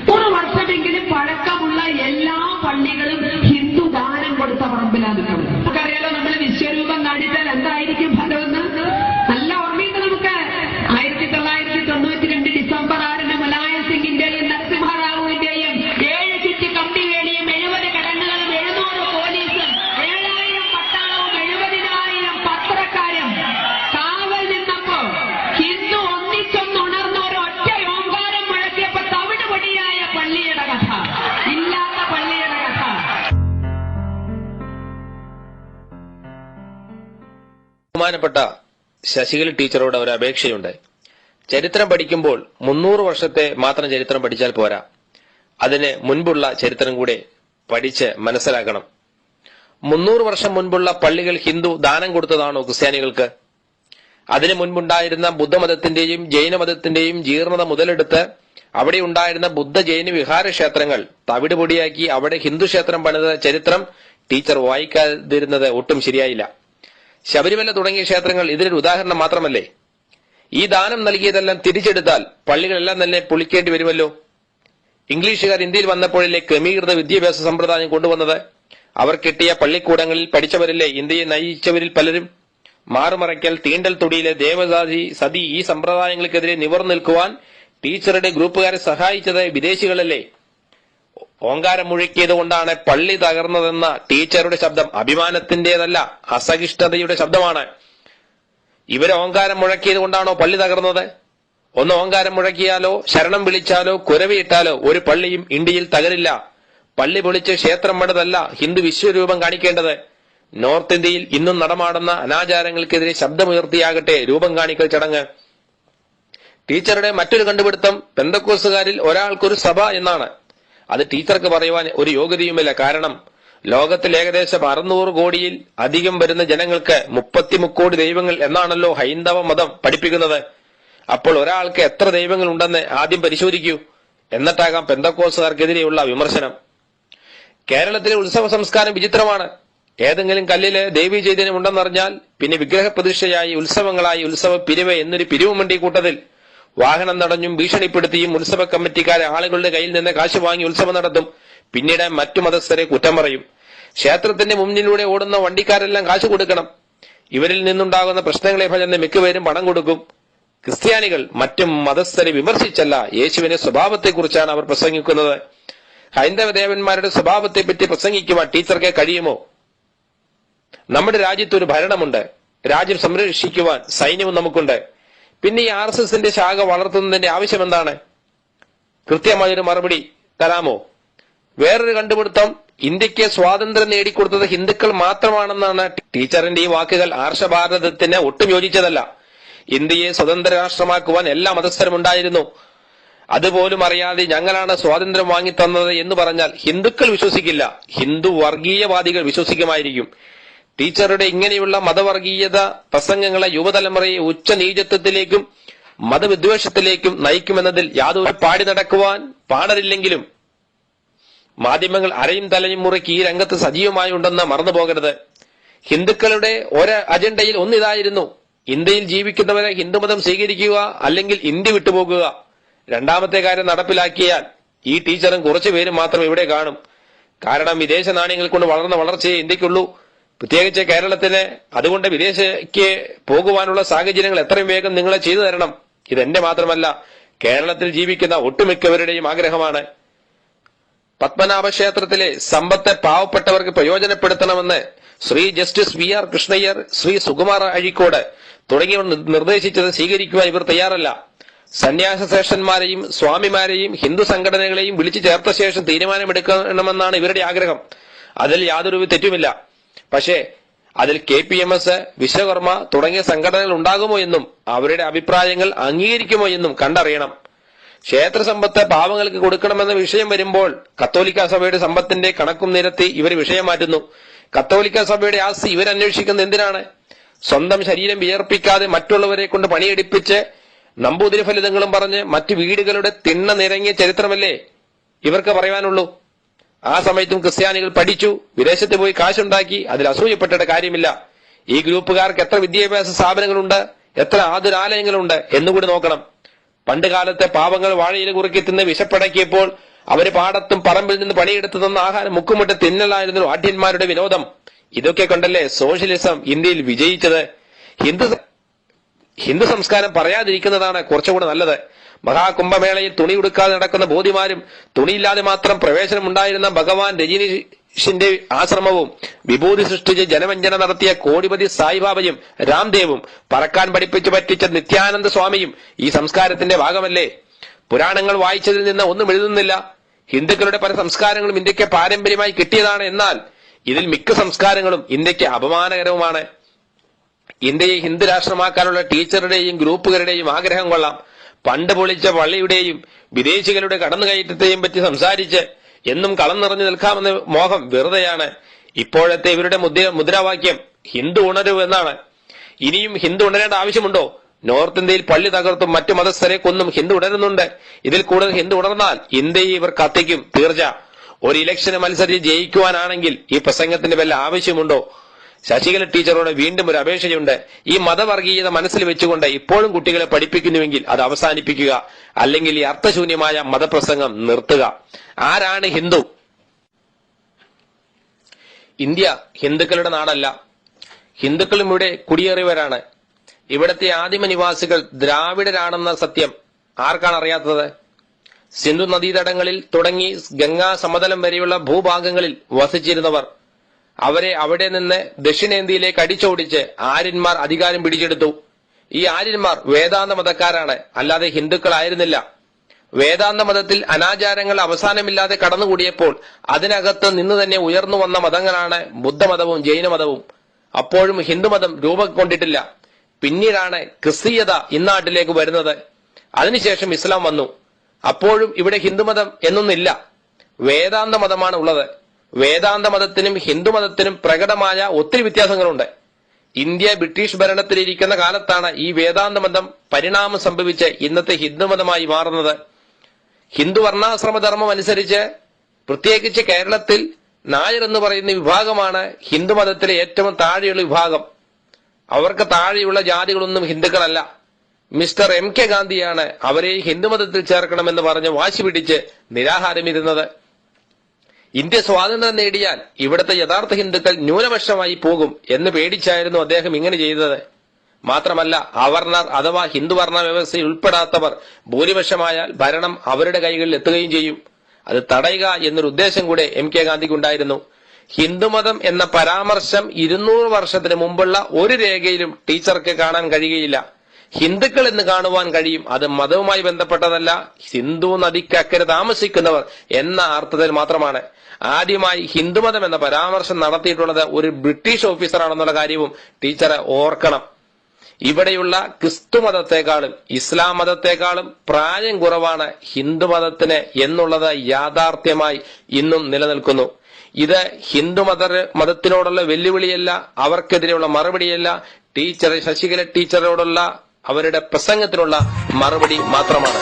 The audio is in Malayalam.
100 വർഷമെങ്കിലും പഴക്കമുള്ള എല്ലാ പള്ളികളും ഹിന്ദു ദാനം കൊടുത്ത പറമ്പിലാണ്. നമുക്കറിയാലോ, നമ്മൾ വിശ്വരൂപം കാണിച്ചാൽ എന്തായിരിക്കും ഫലമെന്ന് നല്ല ഓർമ്മയുണ്ട് നമുക്ക്. 1992 ഡിസംബർ 6 മുലായം സിംഗിന്റെയും നരസിംഹറാവുവിന്റെയും 7 ചുറ്റ് കമ്പിവേലിയും 70 കടന്നുകളും 700 പോലീസും 7000 പട്ടാളവും 70,000 പത്രക്കാരും കാവൽ നിന്നപ്പോ ഹിന്ദു ഒന്നിച്ചൊന്നുണർന്ന ഒരൊറ്റ ഓങ്കാരം മുഴക്കിയപ്പോ തവിടുപൊടിയായ പള്ളിയുടെ കഥ, ഇല്ലാത്ത പള്ളിയുടെ കഥ. ബഹുമാനപ്പെട്ട ശശികല ടീച്ചറോട് ഒരു അപേക്ഷയുണ്ട്. ചരിത്രം പഠിക്കുമ്പോൾ 300 വർഷത്തെ മാത്രം ചരിത്രം പഠിച്ചാൽ പോരാ, അതിന് മുൻപുള്ള ചരിത്രം കൂടെ പഠിച്ച് മനസ്സിലാക്കണം. 300 വർഷം മുൻപുള്ള പള്ളികൾ ഹിന്ദു ദാനം കൊടുത്തതാണോ ക്രിസ്ത്യാനികൾക്ക്? അതിനു മുൻപുണ്ടായിരുന്ന ബുദ്ധമതത്തിന്റെയും ജൈനമതത്തിന്റെയും ജീർണത മുതലെടുത്ത് അവിടെ ഉണ്ടായിരുന്ന ബുദ്ധ ജൈന വിഹാര ക്ഷേത്രങ്ങൾ തവിട് പൊടിയാക്കി അവിടെ ഹിന്ദു ക്ഷേത്രം പണിത ചരിത്രം ടീച്ചർ വായിക്കാതിരുന്നത് ഒട്ടും ശരിയായില്ല. ശബരിമല തുടങ്ങിയ ക്ഷേത്രങ്ങൾ ഇതിനൊരു ഉദാഹരണം മാത്രമല്ലേ? ഈ ദാനം നൽകിയതെല്ലാം തിരിച്ചെടുത്താൽ പള്ളികളെല്ലാം തന്നെ പൊളിക്കേണ്ടി വരുമല്ലോ. ഇംഗ്ലീഷുകാർ ഇന്ത്യയിൽ വന്നപ്പോഴല്ലേ ക്രമീകൃത വിദ്യാഭ്യാസ സമ്പ്രദായം കൊണ്ടുവന്നത്? അവർ കിട്ടിയ പള്ളിക്കൂടങ്ങളിൽ പഠിച്ചവരല്ലേ ഇന്ത്യയെ നയിച്ചവരിൽ പലരും. മാറുമറയ്ക്കൽ, തീണ്ടൽ തൊടിയിലെ ദേവദാസി, സതി ഈ സമ്പ്രദായങ്ങൾക്കെതിരെ നിവർന്നു നിൽക്കുവാൻ ടീച്ചറുടെ ഗ്രൂപ്പുകാരെ സഹായിച്ചത് വിദേശികളല്ലേ? ഓങ്കാരം മുഴക്കിയത് കൊണ്ടാണ് പള്ളി തകർന്നതെന്ന ടീച്ചറുടെ ശബ്ദം അഭിമാനത്തിന്റേതല്ല, അസഹിഷ്ണുതയുടെ ശബ്ദമാണ്. ഇവരെ ഓങ്കാരം മുഴക്കിയത് കൊണ്ടാണോ പള്ളി തകർന്നത്? ഒന്ന് ഓങ്കാരം മുഴക്കിയാലോ ശരണം വിളിച്ചാലോ കുരവിയിട്ടാലോ ഒരു പള്ളിയും ഇന്ത്യയിൽ തകരില്ല. പള്ളി പൊളിച്ച് ക്ഷേത്രം പണിതല്ല ഹിന്ദു വിശ്വരൂപം കാണിക്കേണ്ടത്. നോർത്ത് ഇന്ത്യയിൽ ഇന്നും നടമാടുന്ന അനാചാരങ്ങൾക്കെതിരെ ശബ്ദമുയർത്തിയാകട്ടെ രൂപം കാണിക്കൽ ചടങ്ങ്. ടീച്ചറുടെ മറ്റൊരു കണ്ടുപിടുത്തം പെന്തക്കോസ്തുകാരിൽ ഒരാൾക്കൊരു സഭ എന്നാണ്. അത് ടീച്ചർക്ക് പറയുവാൻ ഒരു യോഗ്യതയുമില്ല. കാരണം ലോകത്തിൽ ഏകദേശം 600 കോടിയിൽ അധികം വരുന്ന ജനങ്ങൾക്ക് 33 കോടി ദൈവങ്ങൾ എന്നാണല്ലോ ഹൈന്ദവ മതം പഠിപ്പിക്കുന്നത്. അപ്പോൾ ഒരാൾക്ക് എത്ര ദൈവങ്ങൾ ഉണ്ടെന്ന് ആദ്യം പരിശോധിക്കൂ. എന്നിട്ടാകാം പെന്തക്കോസ്തുകാർക്കെതിരെയുള്ള വിമർശനം. കേരളത്തിലെ ഉത്സവ സംസ്കാരം വിചിത്രമാണ്. ഏതെങ്കിലും കല്ലില് ദേവീ ചൈതന്യം ഉണ്ടെന്നറിഞ്ഞാൽ പിന്നെ വിഗ്രഹപ്രതിഷ്ഠയായി ഉത്സവങ്ങളായി ഉത്സവ പിരിവ് എന്നൊരു പിരിവുമണ്ടി കൂട്ടത്തിൽ വാഹനം തടഞ്ഞും ഭീഷണിപ്പെടുത്തിയും ഉത്സവ കമ്മിറ്റിക്കാരെ ആളുകളുടെ കയ്യിൽ നിന്ന് കാശ് വാങ്ങി ഉത്സവം നടത്തും. പിന്നീട് മറ്റു മതസ്ഥരെ കുറ്റം പറയും. ക്ഷേത്രത്തിന്റെ മുന്നിലൂടെ ഓടുന്ന വണ്ടിക്കാരെല്ലാം കാശ് കൊടുക്കണം. ഇവരിൽ നിന്നുണ്ടാകുന്ന പ്രശ്നങ്ങളെ ഭജന്ന് മിക്കവരും പണം കൊടുക്കും. ക്രിസ്ത്യാനികൾ മറ്റു മതസ്ഥരെ വിമർശിച്ചല്ല, യേശുവിന്റെ സ്വഭാവത്തെക്കുറിച്ചാണ് അവർ പ്രസംഗിക്കുന്നത്. ഹൈന്ദവ ദേവന്മാരുടെ സ്വഭാവത്തെപ്പറ്റി പ്രസംഗിക്കുവാൻ ടീച്ചർക്ക് കഴിയുമോ? നമ്മുടെ രാജ്യത്ത് ഒരു ഭരണമുണ്ട്. രാജ്യം സംരക്ഷിക്കുവാൻ സൈന്യവും നമുക്കുണ്ട്. പിന്നെ ഈ RSSന്റെ ശാഖ വളർത്തുന്നതിന്റെ ആവശ്യം എന്താണ്? കൃത്യമായൊരു മറുപടി തരാമോ? വേറൊരു കണ്ടുപിടുത്തം, ഇന്ത്യക്ക് സ്വാതന്ത്ര്യം നേടിക്കൊടുത്തത് ഹിന്ദുക്കൾ മാത്രമാണെന്നാണ്. ടീച്ചറിന്റെ ഈ വാക്കുകൾ ആർഷഭാരതത്തിന് ഒട്ടും യോജിച്ചതല്ല. ഇന്ത്യയെ സ്വതന്ത്ര രാഷ്ട്രമാക്കുവാൻ എല്ലാ മതസ്ഥരും ഉണ്ടായിരുന്നു. അതുപോലും അറിയാതെ ഞങ്ങളാണ് സ്വാതന്ത്ര്യം വാങ്ങിത്തന്നത് എന്ന് പറഞ്ഞാൽ ഹിന്ദുക്കൾ വിശ്വസിക്കില്ല, ഹിന്ദു വർഗീയവാദികൾ വിശ്വസിക്കുമായിരിക്കും. ടീച്ചറുടെ ഇങ്ങനെയുള്ള മതവർഗീയത പ്രസംഗങ്ങളെ യുവതലമുറയെ ഉച്ചനീചത്വത്തിലേക്കും മതവിദ്വേഷത്തിലേക്കും നയിക്കുമെന്നതിൽ യാതൊരു പാടി നടക്കുവാൻ പാടരില്ലെങ്കിലും മാധ്യമങ്ങൾ അരയും തലയും മുറുക്കി ഈ രംഗത്ത് സജീവമായി ഉണ്ടെന്ന് മറന്നുപോകരുത്. ഹിന്ദുക്കളുടെ ഒരു അജണ്ടയിൽ ഒന്നിതായിരുന്നു, ഇന്ത്യയിൽ ജീവിക്കുന്നവരെ ഹിന്ദുമതം സ്വീകരിക്കുക അല്ലെങ്കിൽ ഇന്ത്യ വിട്ടുപോകുക. രണ്ടാമത്തെ കാര്യം നടപ്പിലാക്കിയാൽ ഈ ടീച്ചറും കുറച്ചുപേരും മാത്രം ഇവിടെ കാണും. കാരണം വിദേശ നാണ്യങ്ങൾ കൊണ്ട് വളർന്ന വളർച്ചയെ ഇന്ത്യക്കുള്ളൂ, പ്രത്യേകിച്ച് കേരളത്തിന്. അതുകൊണ്ട് വിദേശയ്ക്ക് പോകുവാനുള്ള സാഹചര്യങ്ങൾ എത്രയും വേഗം നിങ്ങളെ ചെയ്തു തരണം. ഇതെന്റെ മാത്രമല്ല, കേരളത്തിൽ ജീവിക്കുന്ന ഒട്ടുമിക്കവരുടെയും ആഗ്രഹമാണ്. പത്മനാഭ ക്ഷേത്രത്തിലെ സമ്പത്ത് പാവപ്പെട്ടവർക്ക് പ്രയോജനപ്പെടുത്തണമെന്ന് ശ്രീ ജസ്റ്റിസ് VR കൃഷ്ണയ്യർ, ശ്രീ സുകുമാർ അഴീക്കോട് തുടങ്ങിയവർ നിർദ്ദേശിച്ചത് സ്വീകരിക്കുവാൻ ഇവർ തയ്യാറല്ല. സന്യാസ ശ്രേഷ്ഠന്മാരെയും സ്വാമിമാരെയും ഹിന്ദു സംഘടനകളെയും വിളിച്ചു ചേർത്ത ശേഷം തീരുമാനമെടുക്കണമെന്നാണ് ഇവരുടെ ആഗ്രഹം. അതിൽ യാതൊരു തെറ്റുമില്ല. പക്ഷേ അതിൽ KPMS, വിശ്വകർമ്മ തുടങ്ങിയ സംഘടനകൾ ഉണ്ടാകുമോ എന്നും അവരുടെ അഭിപ്രായങ്ങൾ അംഗീകരിക്കുമോ എന്നും കണ്ടറിയണം. ക്ഷേത്ര സമ്പത്ത് പാവങ്ങൾക്ക് കൊടുക്കണമെന്ന വിഷയം വരുമ്പോൾ കത്തോലിക്ക സഭയുടെ സമ്പത്തിന്റെ കണക്കും നിരത്തി ഇവർ വിഷയം മാറ്റുന്നു. കത്തോലിക്ക സഭയുടെ ആസ്തി ഇവരന്വേഷിക്കുന്നത് എന്തിനാണ്? സ്വന്തം ശരീരം വിയർപ്പിക്കാതെ മറ്റുള്ളവരെ കൊണ്ട് പണിയെടുപ്പിച്ച് നമ്പൂതിരി ഫലിതങ്ങളും പറഞ്ഞ് മറ്റു വീടുകളുടെ തിണ്ണ നിരങ്ങിയ ചരിത്രമല്ലേ ഇവർക്ക് പറയാനുള്ളൂ. ആ സമയത്തും ക്രിസ്ത്യാനികൾ പഠിച്ചു, വിദേശത്ത് പോയി കാശുണ്ടാക്കി. അതിൽ അസൂയപ്പെട്ടിട്ട് കാര്യമില്ല. ഈ ഗ്രൂപ്പുകാർക്ക് എത്ര വിദ്യാഭ്യാസ സ്ഥാപനങ്ങളുണ്ട്, എത്ര ആതുരാലയങ്ങളുണ്ട് എന്നുകൂടി നോക്കണം. പണ്ട് കാലത്തെ പാവങ്ങൾ വാഴയില കുറുക്കി തിന്ന് വിശപ്പടക്കിയപ്പോൾ അവര് പാടത്തും പറമ്പിൽ നിന്ന് പണിയെടുത്തു തന്ന ആഹാരം മുക്കുമുട്ട് തിന്നലായിരുന്നു ആഢ്യന്മാരുടെ വിനോദം. ഇതൊക്കെ കൊണ്ടല്ലേ സോഷ്യലിസം ഇന്ത്യയിൽ വിജയിച്ചത്. ഹിന്ദു സംസ്കാരം പറയാതിരിക്കുന്നതാണ് കുറച്ചുകൂടെ നല്ലത്. മഹാകുംഭമേളയിൽ തുണി ഉടുക്കാതെ നടക്കുന്ന ബോധിമാരും തുണിയില്ലാതെ മാത്രം പ്രവേശനം ഉണ്ടായിരുന്ന ഭഗവാൻ രജനീഷിന്റെ ആശ്രമവും വിഭൂതി സൃഷ്ടിച്ച് ജനവഞ്ചന നടത്തിയ കോടിപതി സായിബാബയും രാംദേവും പറക്കാൻ പഠിപ്പിച്ചു പറ്റിച്ച നിത്യാനന്ദ സ്വാമിയും ഈ സംസ്കാരത്തിന്റെ ഭാഗമല്ലേ? പുരാണങ്ങൾ വായിച്ചതിൽ നിന്ന് ഒന്നും എഴുതുന്നില്ല. ഹിന്ദുക്കളുടെ പല സംസ്കാരങ്ങളും ഇന്ത്യക്ക് പാരമ്പര്യമായി കിട്ടിയതാണ്. എന്നാൽ ഇതിൽ മിക്ക സംസ്കാരങ്ങളും ഇന്ത്യക്ക് അപമാനകരവുമാണ്. ഇന്ത്യയെ ഹിന്ദു രാഷ്ട്രമാക്കാനുള്ള ടീച്ചറുടെയും ഗ്രൂപ്പുകാരുടെയും ആഗ്രഹം കൊള്ളാം. പണ്ട് പൊളിച്ച പള്ളിയുടെയും വിദേശികളുടെ കടന്നുകയറ്റത്തെയും പറ്റി സംസാരിച്ച് എന്നും കളം നിറഞ്ഞു നിൽക്കാമെന്ന മോഹം വെറുതെയാണ്. ഇപ്പോഴത്തെ ഇവരുടെ മുദ്രാവാക്യം ഹിന്ദു ഉണരൂ എന്നാണ്. ഇനിയും ഹിന്ദു ഉണരേണ്ട ആവശ്യമുണ്ടോ? നോർത്ത് ഇന്ത്യയിൽ പള്ളി തകർത്തും മറ്റു മതസ്ഥരെ കൊന്നും ഹിന്ദു ഉണരുന്നുണ്ട്. ഇതിൽ കൂടുതൽ ഹിന്ദു ഉണർന്നാൽ ഇന്ത്യയെ ഇവർ കത്തിക്കും, തീർച്ച. ഒരു ഇലക്ഷന് മത്സരിച്ച് ജയിക്കുവാനാണെങ്കിൽ ഈ പ്രസംഗത്തിന്റെ വല്ല ആവശ്യമുണ്ടോ? ശശികല ടീച്ചറോട് വീണ്ടും ഒരു അപേക്ഷയുണ്ട്. ഈ മതവർഗീയത മനസ്സിൽ വെച്ചുകൊണ്ട് ഇപ്പോഴും കുട്ടികളെ പഠിപ്പിക്കുന്നുവെങ്കിൽ അത് അവസാനിപ്പിക്കുക. അല്ലെങ്കിൽ ഈ അർത്ഥശൂന്യമായ മതപ്രസംഗം നിർത്തുക. ആരാണ് ഹിന്ദു? ഇന്ത്യ ഹിന്ദുക്കളുടെ നാടല്ല. ഹിന്ദുക്കളും ഇവിടെ കുടിയേറിയവരാണ്. ഇവിടത്തെ ആദിമ നിവാസികൾ ദ്രാവിഡരാണെന്ന സത്യം ആർക്കാണ് അറിയാത്തത്? സിന്ധു നദീതടങ്ങളിൽ തുടങ്ങി ഗംഗാ സമതലം വരെയുള്ള ഭൂഭാഗങ്ങളിൽ വസിച്ചിരുന്നവർ. അവരെ അവിടെ നിന്ന് ദക്ഷിണേന്ത്യയിലേക്ക് അടിച്ചോടിച്ച് ആര്യന്മാർ അധികാരം പിടിച്ചെടുത്തു. ഈ ആര്യന്മാർ വേദാന്ത മതക്കാരാണ്, അല്ലാതെ ഹിന്ദുക്കളായിരുന്നില്ല. വേദാന്ത മതത്തിൽ അനാചാരങ്ങൾ അവസാനമില്ലാതെ കടന്നുകൂടിയപ്പോൾ അതിനകത്ത് നിന്ന് തന്നെ ഉയർന്നു വന്ന മതങ്ങളാണ് ബുദ്ധമതവും ജൈനമതവും. അപ്പോഴും ഹിന്ദുമതം രൂപം കൊണ്ടിട്ടില്ല. പിന്നീടാണ് ക്രിസ്തീയത ഇന്നാട്ടിലേക്ക് വരുന്നത്. അതിനുശേഷം ഇസ്ലാം വന്നു. അപ്പോഴും ഇവിടെ ഹിന്ദുമതം എന്നൊന്നില്ല, വേദാന്ത മതമാണ് ഉള്ളത്. വേദാന്ത മതത്തിനും ഹിന്ദുമതത്തിനും പ്രകടമായ ഒത്തിരി വ്യത്യാസങ്ങളുണ്ട്. ഇന്ത്യ ബ്രിട്ടീഷ് ഭരണത്തിലിരിക്കുന്ന കാലത്താണ് ഈ വേദാന്ത മതം പരിണാമം സംഭവിച്ച് ഇന്നത്തെ ഹിന്ദുമതമായി മാറുന്നത്. ഹിന്ദു വർണ്ണാശ്രമധർമ്മം അനുസരിച്ച് പ്രത്യേകിച്ച് കേരളത്തിൽ നായർ എന്ന് പറയുന്ന വിഭാഗമാണ് ഹിന്ദുമതത്തിലെ ഏറ്റവും താഴെയുള്ള വിഭാഗം. അവർക്ക് താഴെയുള്ള ജാതികളൊന്നും ഹിന്ദുക്കളല്ല. മിസ്റ്റർ എം കെ ഗാന്ധിയാണ് അവരെ ഹിന്ദുമതത്തിൽ ചേർക്കണമെന്ന് പറഞ്ഞ് വാശി പിടിച്ച് നിരാഹാരമിരുന്നത്. ഇന്ത്യ സ്വാതന്ത്ര്യം നേടിയാൽ ഇവിടുത്തെ യഥാർത്ഥ ഹിന്ദുക്കൾ ന്യൂനപക്ഷമായി പോകും എന്ന് പേടിച്ചായിരുന്നു അദ്ദേഹം ഇങ്ങനെ ചെയ്തത്. മാത്രമല്ല, അവർണർ അഥവാ ഹിന്ദുവർണ്ണ വ്യവസ്ഥയിൽ ഉൾപ്പെടാത്തവർ ഭൂരിപക്ഷമായാൽ ഭരണം അവരുടെ കൈകളിൽ എത്തുകയും ചെയ്യും. അത് തടയുക എന്നൊരു ഉദ്ദേശം കൂടെ എം കെ ഗാന്ധിക്കുണ്ടായിരുന്നു. ഹിന്ദുമതം എന്ന പരാമർശം 200 വർഷത്തിന് മുമ്പുള്ള ഒരു രേഖയിലും ടീച്ചർക്ക് കാണാൻ കഴിയുകയില്ല. ഹിന്ദുക്കൾ എന്ന് കാണുവാൻ കഴിയും. അത് മതവുമായി ബന്ധപ്പെട്ടതല്ല, സിന്ധു നദിക്കക്കരെ താമസിക്കുന്നവർ എന്ന അർത്ഥത്തിൽ മാത്രമാണ്. ആദ്യമായി ഹിന്ദുമതം എന്ന പരാമർശം നടത്തിയിട്ടുള്ളത് ഒരു ബ്രിട്ടീഷ് ഓഫീസറാണെന്നുള്ള കാര്യവും ടീച്ചറെ ഓർക്കണം. ഇവിടെയുള്ള ക്രിസ്തു മതത്തെക്കാളും ഇസ്ലാം മതത്തെക്കാളും പ്രായം കുറവാണ് ഹിന്ദുമതത്തിന് എന്നുള്ളത് യാഥാർത്ഥ്യമായി ഇന്നും നിലനിൽക്കുന്നു. ഇത് മതത്തിനോടുള്ള വെല്ലുവിളിയല്ല, അവർക്കെതിരെയുള്ള മറുപടിയല്ല, ടീച്ചർ ശശികല ടീച്ചറോടുള്ള അവരുടെ പ്രസംഗത്തിനുള്ള മറുപടി മാത്രമാണ്.